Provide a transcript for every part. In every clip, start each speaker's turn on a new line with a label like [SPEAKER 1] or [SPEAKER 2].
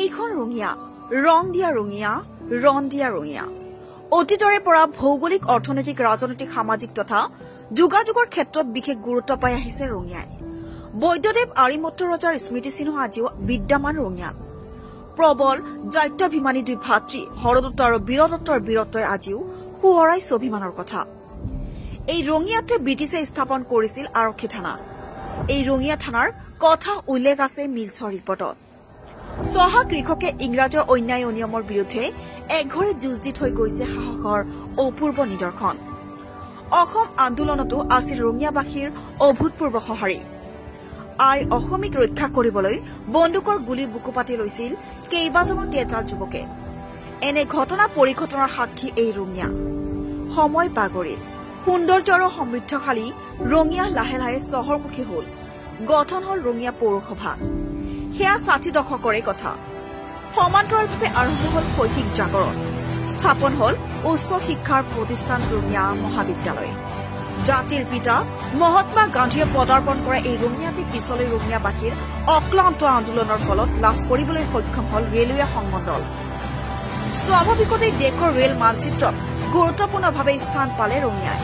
[SPEAKER 1] এইখন ৰঙিয়া ৰং দিয়া ৰঙিয়া ৰং দিয়া ৰঙিয়া অতীতৰে পৰা ভৌগোলিক অৰ্থনৈতিক ৰাজনৈতিক সামাজিক তথা যোগাযোগৰ ক্ষেত্ৰত বিশেষ গুৰুত্ব পাই আহিছে ৰঙিয়াই বৈদ্যদেৱ আৰিমত্ত ৰজাৰ স্মৃতিচিহ্ন আজিও বিদ্যমান ৰঙিয়াত প্ৰবল দায়িত্বাভিমানী দুই ভাতৃ হৰদত্ত আৰু বীৰদত্তৰ বীৰত্বই আজিও সুঁৱৰাই স্বাভিমানৰ কথা এই ৰঙিয়াতে ব্ৰিটিছে স্থাপন কৰিছিল আৰক্ষী থানা এই ৰঙিয়া থানাৰ কথা উল্লেখ আছে মিলছৰ ৰিপৰ্টত সহা কৃষকে ইংৰাজৰ অন্যায় অনিয়মৰ বিৰুদ্ধে একঘৰে যুঁজ দি থৈ গৈছে সাহসৰ অপূৰ্ব নিদৰ্শন অসম আন্দোলনতো আছিল ৰঙিয়াবাসীৰ অভূতপূৰ্ব সঁহাৰি আই অসমীক ৰক্ষা কৰিবলৈ বন্দুকৰ গুলী বুকু পাতি লৈছিল কেইবাজনো তেজাল যুৱকে এনে ঘটনা পৰিঘটনাৰ সাক্ষী এই ৰঙিয়া সময় পাগৰিল সৌন্দৰ্য আৰু সমৃদ্ধশালী ৰঙিয়া লাহে লাহে চহৰমুখী হ'ল গঠন হ'ল ৰঙিয়া পৌৰসভা সেয়া ৬০ দশকৰে কথা সমান্তৰালভাৱে আৰম্ভ হ'ল শৈক্ষিক জাগৰণ স্থাপন হ'ল উচ্চ শিক্ষাৰ প্ৰতিষ্ঠান ৰঙিয়া মহাবিদ্যালয় জাতিৰ পিতা মহাত্মা গান্ধীয়ে পদাৰ্পণ কৰা এই ৰঙিয়াতে পিছলৈ ৰঙিয়াবাসীৰ অক্লান্ত আন্দোলনৰ ফলত লাভ কৰিবলৈ সক্ষম হ'ল ৰেলৱে সংমণ্ডল স্বাভাৱিকতেই দেশৰ ৰেল মানচিত্ৰত গুৰুত্বপূৰ্ণভাৱে স্থান পালে ৰঙিয়াই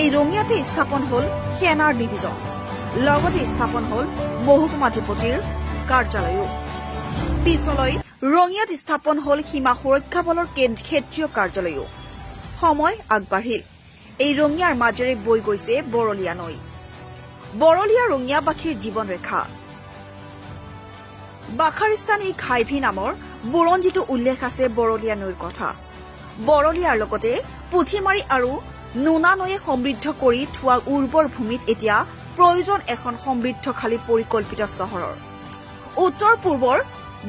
[SPEAKER 1] এই ৰঙিয়াতে স্থাপন হ'ল সেনাৰ ডিভিজন লগতে স্থাপন হ'ল মহকুমাধিপতিৰ কাৰ্যালয়ো পিছলৈ ৰঙিয়াত স্থাপন হ'ল সীমা সুৰক্ষা বলৰ ক্ষেত্ৰীয় কাৰ্যালয়ো সময় আগবাঢ়িল এই ৰঙিয়াৰ মাজেৰে বৈ গৈছে বৰলীয়া নৈ বৰলীয়া ৰঙিয়াবাসীৰ জীৱন ৰেখা বাখাৰিস্তান এই ঘাইভি নামৰ বুৰঞ্জীতো উল্লেখ আছে বৰলীয়া নৈৰ কথা বৰলীয়াৰ লগতে পুথিমাৰী আৰু নোনা নৈয়ে সমৃদ্ধ কৰি থোৱা উৰ্বৰ ভূমিত এতিয়া প্ৰয়োজন এখন সমৃদ্ধশালী পৰিকল্পিত চহৰৰ উত্তৰ পূৰ্বৰ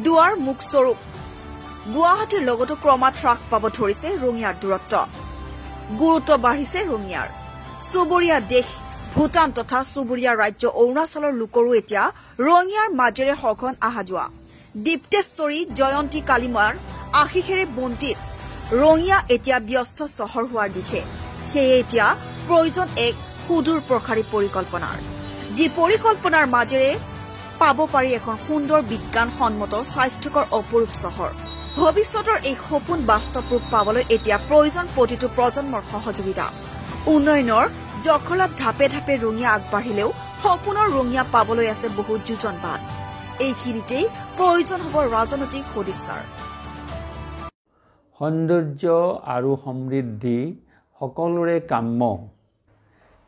[SPEAKER 1] দুৱাৰ মুখ স্বৰূপ গুৱাহাটীৰ লগতো ক্ৰমাৎ হ্ৰাস পাব ধৰিছে ৰঙিয়াৰ দূৰত্ব গুৰুত্ব বাঢ়িছে ৰঙিয়াৰ চুবুৰীয়া দেশ ভূটান তথা চুবুৰীয়া ৰাজ্য অৰুণাচলৰ লোকৰো এতিয়া ৰঙিয়াৰ মাজেৰে সঘন অহা যোৱা দীপ্তেশ্বৰী জয়ন্তী কালিমাৰ আশীষেৰে বন্তিত ৰঙিয়া এতিয়া ব্যস্ত চহৰ হোৱাৰ দিশে সেয়ে এতিয়া প্ৰয়োজন এক সুদূৰ প্ৰসাৰী পৰিকল্পনাৰ যি পৰিকল্পনাৰ মাজেৰে পাব পাৰি এখন সুন্দৰ বিজ্ঞানসন্মত স্বাস্থ্যকৰ অপৰূপ চহৰ ভৱিষ্যতৰ এই সপোন বাস্তৱ ৰূপ পাবলৈ এতিয়া প্ৰয়োজন প্ৰতিটো প্ৰজন্মৰ সহযোগিতা উন্নয়নৰ জখলাত ধাপে ধাপে ৰঙিয়া আগবাঢ়িলেও সপোনৰ ৰঙিয়া পাবলৈ আছে বহু যোজন বাট এইখিনিতেই প্ৰয়োজন হ'ব ৰাজনৈতিক সদিচ্ছাৰ
[SPEAKER 2] সৌন্দৰ্য আৰু সমৃদ্ধি সকলোৰে কাম্য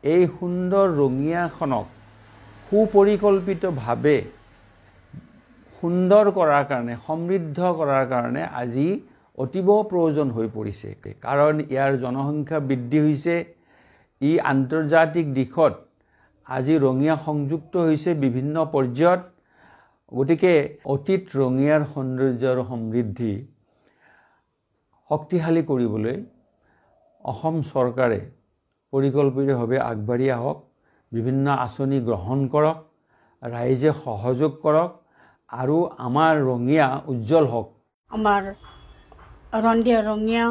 [SPEAKER 2] এই সুন্দৰ ৰঙিয়াখনক সুপৰিকল্পিতভাৱে সুন্দৰ কৰাৰ কাৰণে সমৃদ্ধ কৰাৰ কাৰণে আজি অতিব প্ৰয়োজন হৈ পৰিছে কাৰণ ইয়াৰ জনসংখ্যা বৃদ্ধি হৈছে ই আন্তৰ্জাতিক দিশত আজি ৰঙিয়া সংযুক্ত হৈছে বিভিন্ন পৰ্যায়ত গতিকে অতীত ৰঙিয়াৰ সৌন্দৰ্য আৰু সমৃদ্ধি শক্তিশালী কৰিবলৈ অসম চৰকাৰে পৰিকল্পিতভাৱে আগবাঢ়ি আহক বিভিন্ন আঁচনি গ্ৰহণ কৰক ৰাইজে সহযোগ কৰক আৰু আমাৰ ৰঙিয়া উজ্জ্বল হওক
[SPEAKER 3] আমাৰ ৰন্দিয়া ৰঙিয়া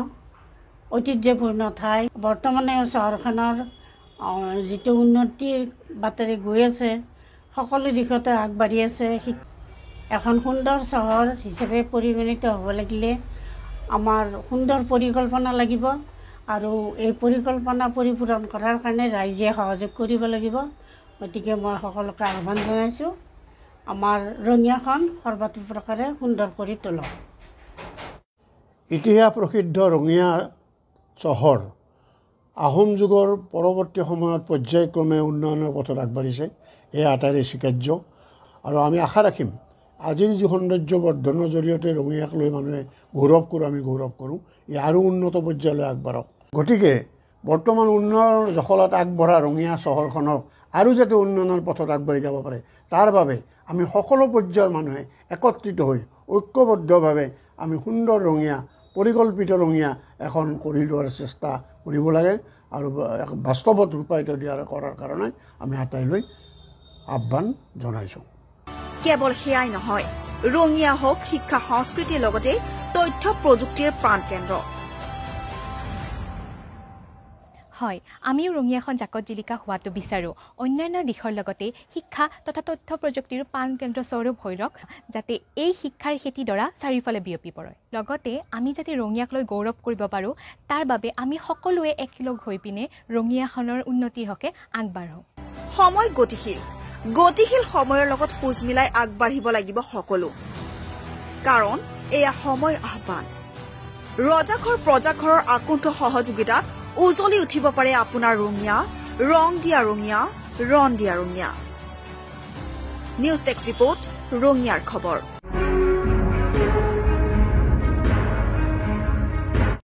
[SPEAKER 3] ঐতিহ্যপূৰ্ণ ঠাই বৰ্তমানে চহৰখনৰ যিটো উন্নতিৰ বাটেৰে গৈ আছে সকলো দিশতে আগবাঢ়ি আছে এখন সুন্দৰ চহৰ হিচাপে পৰিগণিত হ'ব লাগিলে আমাৰ সুন্দৰ পৰিকল্পনা লাগিব আৰু এই পৰিকল্পনা পৰিপূৰণ কৰাৰ কাৰণে ৰাইজে সহযোগ কৰিব লাগিব গতিকে মই সকলোকে আহ্বান জনাইছোঁ আমাৰ ৰঙিয়াখন সৰ্বতোপ্ৰকাৰে সুন্দৰ কৰি তোলক
[SPEAKER 4] ইতিহাস প্ৰসিদ্ধ ৰঙিয়া চহৰ আহোম যুগৰ পৰৱৰ্তী সময়ত পৰ্যায়ক্ৰমে উন্নয়নৰ পথত আগবাঢ়িছে এয়া আটাইৰে স্বীকাৰ্য আৰু আমি আশা ৰাখিম আজিৰ যি সৌন্দৰ্য বৰ্ধনৰ জৰিয়তে ৰঙিয়াক লৈ মানুহে গৌৰৱ কৰোঁ আমি গৌৰৱ কৰোঁ ই আৰু উন্নত পৰ্যায়লৈ আগবাঢ়ক গতিকে বৰ্তমান উন্নয়নৰ জখলাত আগবঢ়া ৰঙিয়া চহৰখনক আৰু যাতে উন্নয়নৰ পথত আগবাঢ়ি যাব পাৰে তাৰ বাবে আমি সকলো পৰ্যায়ৰ মানুহে একত্ৰিত হৈ ঐক্যবদ্ধভাৱে আমি সুন্দৰ ৰঙিয়া পৰিকল্পিত ৰঙিয়া এখন কৰি লোৱাৰ চেষ্টা কৰিব লাগে আৰু বাস্তৱত ৰূপায়িত কৰাৰ কাৰণে আমি আটাইলৈ আহ্বান জনাইছোঁ
[SPEAKER 1] কেৱল সেয়াই নহয় ৰঙিয়া হওক শিক্ষা সংস্কৃতিৰ লগতে তথ্য প্ৰযুক্তিৰ প্ৰাণকেন্দ্ৰ
[SPEAKER 5] হয়, আমিও ৰঙিয়াখন জাকত জিলিকা হোৱাটো বিচাৰোঁ। অন্যান্য দিশৰ লগতে শিক্ষা তথা তথ্য প্ৰযুক্তিৰ প্ৰাণকেন্দ্ৰ স্বৰূপ হৈ ৰওক, যাতে এই শিক্ষাৰ খেতিডৰা চাৰিওফালে বিয়পি পৰে। লগতে আমি যাতে ৰঙিয়াক লৈ গৌৰৱ কৰিব পাৰোঁ, তাৰ বাবে আমি সকলোৱে একেলগ হৈ পিনে ৰঙিয়াখনৰ উন্নতিৰ হকে আগবাঢ়ো।
[SPEAKER 1] সময় গতিশীল, গতিশীল সময়ৰ লগত খোজ মিলাই আগবাঢ়িব লাগিব সকলো, কাৰণ এয়া সময়ৰ আহ্বান। ৰজাঘৰ প্ৰজাঘৰৰ আকুণ্ঠ সহযোগিতাত উজলি উঠিব পাৰে আপোনাৰ ৰঙিয়া, ৰং দিয়া ৰঙিয়া, ৰণ দিয়া ৰঙিয়া। নিউজ ডেস্ক ৰিপৰ্ট, ৰঙিয়াৰ খবৰ।